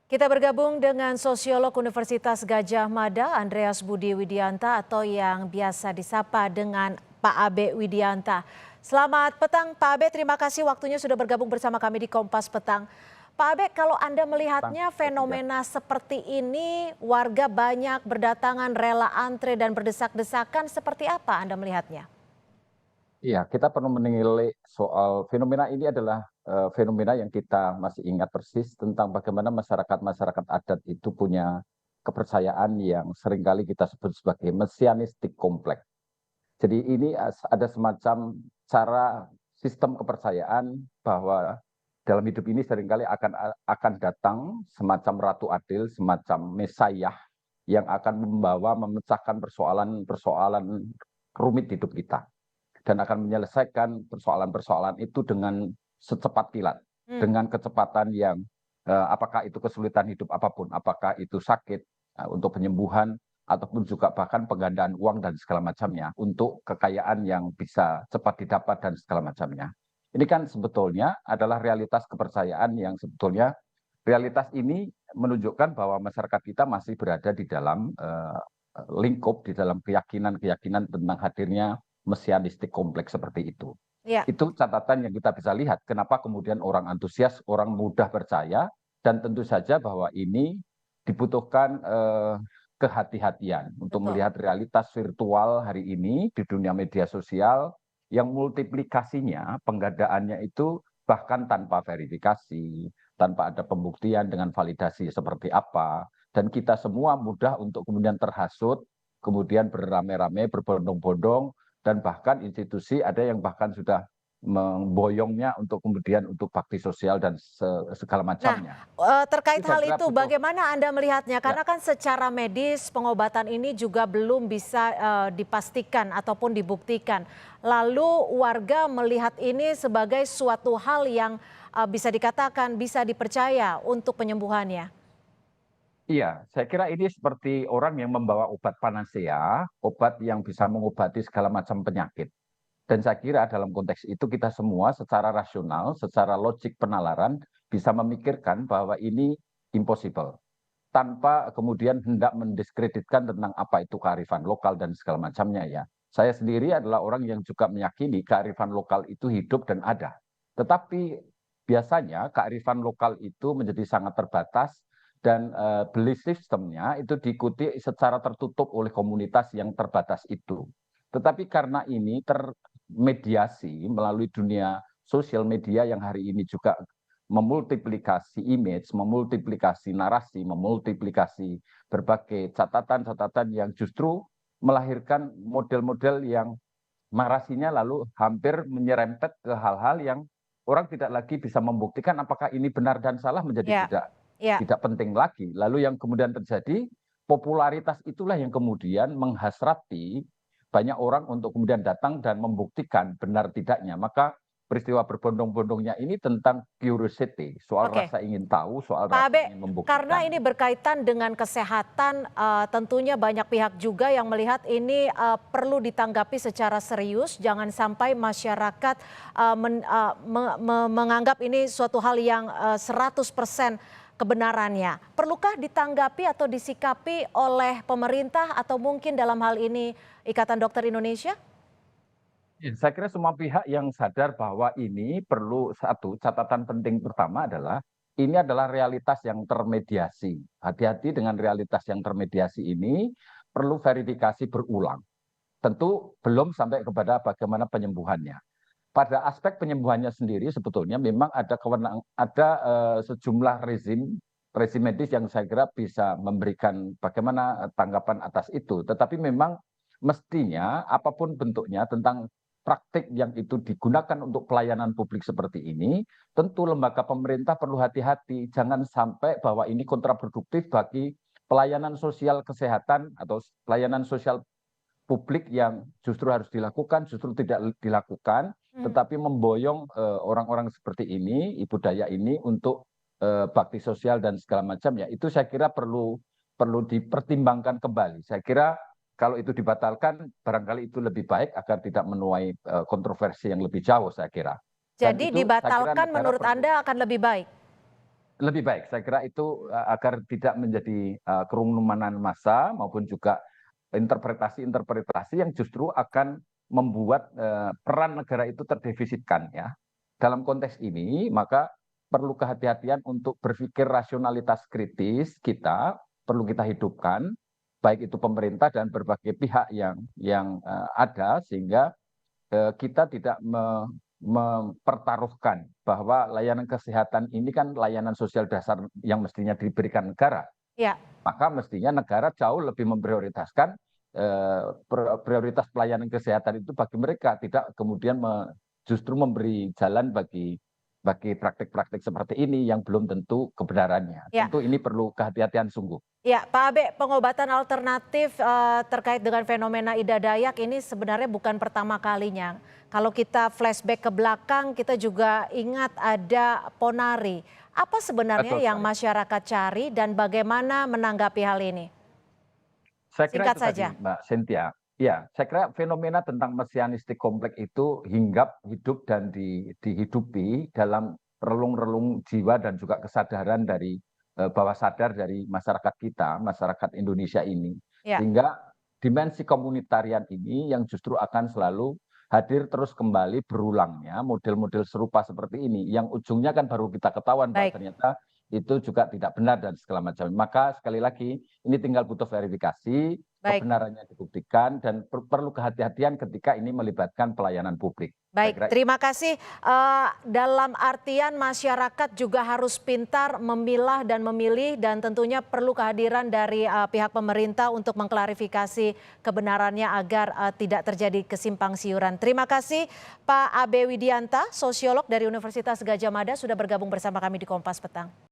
Kita bergabung dengan sosiolog Universitas Gadjah Mada, Andreas Budi Widianta atau yang biasa disapa dengan Pak Abe Widianta. Selamat petang Pak Abe, terima kasih waktunya sudah bergabung bersama kami di Kompas Petang. Pak Abe, kalau Anda melihatnya fenomena seperti ini, warga banyak berdatangan, rela antre dan berdesak-desakan, seperti apa Anda melihatnya? Iya, kita perlu menilai soal fenomena ini adalah fenomena yang kita masih ingat persis tentang bagaimana masyarakat-masyarakat adat itu punya kepercayaan yang seringkali kita sebut sebagai mesianistik kompleks. Jadi ini ada semacam cara sistem kepercayaan bahwa dalam hidup ini seringkali akan datang semacam ratu adil, semacam mesayah yang akan memecahkan persoalan-persoalan rumit hidup kita dan akan menyelesaikan persoalan-persoalan itu dengan secepat kilat, Hmm. dengan kecepatan yang apakah itu kesulitan hidup apapun, apakah itu sakit untuk penyembuhan ataupun juga bahkan penggandaan uang dan segala macamnya untuk kekayaan yang bisa cepat didapat dan segala macamnya. Ini kan sebetulnya adalah realitas kepercayaan yang sebetulnya realitas ini menunjukkan bahwa masyarakat kita masih berada di dalam lingkup, di dalam keyakinan-keyakinan tentang hadirnya mesianistik kompleks seperti itu. Ya, Itu catatan yang kita bisa lihat kenapa kemudian orang antusias, orang mudah percaya, dan tentu saja bahwa ini dibutuhkan kehati-hatian untuk betul. melihat realitas virtual hari ini di dunia media sosial yang multiplikasinya, penggadaannya itu bahkan tanpa verifikasi, tanpa ada pembuktian dengan validasi seperti apa, dan kita semua mudah untuk kemudian terhasut, kemudian beramai-ramai, berbondong-bondong, dan bahkan institusi ada yang bahkan sudah memboyongnya untuk kemudian untuk bakti sosial dan segala Nah, macamnya. terkait Itu saya hal kira itu butuh, bagaimana Anda melihatnya? ya, Karena kan secara medis pengobatan ini juga belum bisa, dipastikan ataupun dibuktikan. Lalu warga melihat ini sebagai suatu hal yang, bisa dikatakan bisa dipercaya untuk penyembuhannya. iya, saya kira ini seperti orang yang membawa obat panacea, obat yang bisa mengobati segala macam penyakit. Dan saya kira dalam konteks itu kita semua secara rasional, secara logik penalaran bisa memikirkan bahwa ini impossible. Tanpa kemudian hendak mendiskreditkan tentang apa itu kearifan lokal dan segala macamnya ya. Saya sendiri adalah orang yang juga meyakini kearifan lokal itu hidup dan ada. Tetapi biasanya kearifan lokal itu menjadi sangat terbatas dan belief sistemnya itu diikuti secara tertutup oleh komunitas yang terbatas itu. Tetapi karena ini termediasi melalui dunia sosial media yang hari ini juga memultiplikasi image, memultiplikasi narasi, memultiplikasi berbagai catatan-catatan yang justru melahirkan model-model yang narasinya lalu hampir menyerempet ke hal-hal yang orang tidak lagi bisa membuktikan apakah ini benar dan salah menjadi Ya, tidak ya. tidak penting lagi. Lalu yang kemudian terjadi, popularitas itulah yang kemudian menghasrati banyak orang untuk kemudian datang dan membuktikan benar tidaknya. Maka peristiwa berbondong-bondongnya ini tentang curiosity, soal Oke. rasa ingin tahu, soal Pak rasa Abe, ingin karena membuktikan. ini berkaitan dengan kesehatan, tentunya banyak pihak juga yang melihat ini, perlu ditanggapi secara serius, jangan sampai masyarakat, menganggap ini suatu hal yang, 100% kebenarannya. Perlukah ditanggapi atau disikapi oleh pemerintah atau mungkin dalam hal ini Ikatan Dokter Indonesia? Ya, saya kira semua pihak yang sadar bahwa ini perlu satu catatan penting pertama adalah ini adalah realitas yang termediasi. Hati-hati dengan realitas yang termediasi ini perlu verifikasi berulang. Tentu belum sampai kepada bagaimana penyembuhannya. Pada aspek penyembuhannya sendiri sebetulnya memang ada sejumlah rezim medis yang saya kira bisa memberikan bagaimana tanggapan atas itu. Tetapi memang mestinya apapun bentuknya tentang praktik yang itu digunakan untuk pelayanan publik seperti ini, tentu lembaga pemerintah perlu hati-hati, jangan sampai bahwa ini kontraproduktif bagi pelayanan sosial kesehatan atau pelayanan sosial publik yang justru harus dilakukan, justru tidak dilakukan, Hmm. tetapi memboyong orang-orang seperti ini, ibu daya ini untuk bakti sosial dan segala macam ya. Itu saya kira perlu perlu dipertimbangkan kembali. Saya kira kalau itu dibatalkan, barangkali itu lebih baik agar tidak menuai kontroversi yang lebih jauh, saya kira. Dan Jadi itu saya kira dibatalkan negara menurut perlu. Anda akan lebih baik? Lebih baik, saya kira itu agar tidak menjadi kerumunan massa maupun juga interpretasi-interpretasi yang justru akan membuat peran negara itu terdefisitkan ya. Dalam konteks ini maka perlu kehati-hatian untuk berpikir rasionalitas kritis kita perlu kita hidupkan, baik itu pemerintah dan berbagai pihak yang ada sehingga kita tidak mempertaruhkan bahwa layanan kesehatan ini kan layanan sosial dasar yang mestinya diberikan negara. Ya, Maka mestinya negara jauh lebih memprioritaskan prioritas pelayanan kesehatan itu bagi mereka, tidak kemudian justru memberi jalan bagi praktik-praktik seperti ini yang belum tentu kebenarannya. ya. Tentu ini perlu kehati-hatian sungguh. Ya, Pak Abe, pengobatan alternatif terkait dengan fenomena Ida Dayak ini sebenarnya bukan pertama kalinya. Kalau kita flashback ke belakang, kita juga ingat ada Ponari. Apa sebenarnya Betul yang sekali. masyarakat cari dan bagaimana menanggapi hal ini? Saya kira Singkat itu tadi saja. Mbak Cynthia. Ya, saya kira fenomena tentang mesianistik kompleks itu hinggap, hidup dan dihidupi dalam relung-relung jiwa dan juga kesadaran dari bawah sadar dari masyarakat kita, masyarakat Indonesia ini. Ya, Sehingga dimensi komunitarian ini yang justru akan selalu hadir terus kembali berulangnya model-model serupa seperti ini. Yang ujungnya kan baru kita ketahuan bahwa baik. ternyata itu juga tidak benar dan segala macam. Maka sekali lagi ini tinggal butuh verifikasi, Baik. kebenarannya dibuktikan dan perlu kehati-hatian ketika ini melibatkan pelayanan publik. Saya Baik, kira terima kasih. Dalam artian masyarakat juga harus pintar memilah dan memilih dan tentunya perlu kehadiran dari pihak pemerintah untuk mengklarifikasi kebenarannya agar tidak terjadi kesimpang siuran. Terima kasih Pak Abe Widianta, sosiolog dari Universitas Gadjah Mada sudah bergabung bersama kami di Kompas Petang.